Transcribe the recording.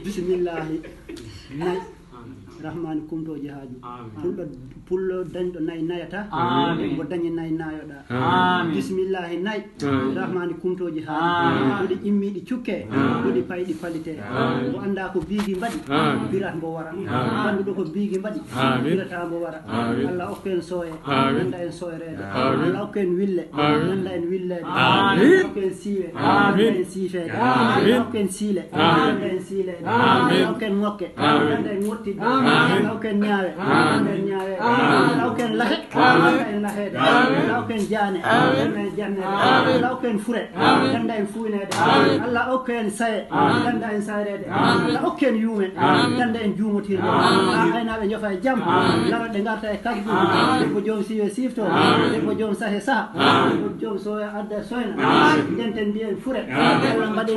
bismillahi nay rahmani kumtoji haaju pullo dañɗo nayi nayata mo dañi nayi nayoɗa bismillahi nayi rahmani kumtoji haaju ɗuɗi ƴimmiɗi cukke ɗuɗi payɗi palite mo anda ko biigi mbaɗi birat mbo wara ganduɗo ko biigi mbaɗi birata mbo wara Allah okko en sooye nanda en soyrede Allah okko en wille nanda en willede Allah okko en siiwe nanda en siifede Allah okko en siile nanda en siilede Allah okko en ŋokke nanda en ŋottide Allah okko en ñaawe nanda en ñaawede Allah okko en lahe nanda en lahede Allah okko en jaane nanda en jannede Allah okko en fure nanda en fuynede Allah okko en saye nanda en sayrede Allah okko en yuume nanda en juumotirde aynaɓe jofa e jaam laroɗe garta e kasdu debbo joom siiwe sifto debbo joom sahe saha debbo joom soya adda soyna ndenten mbiyen fure Allah mbaɗen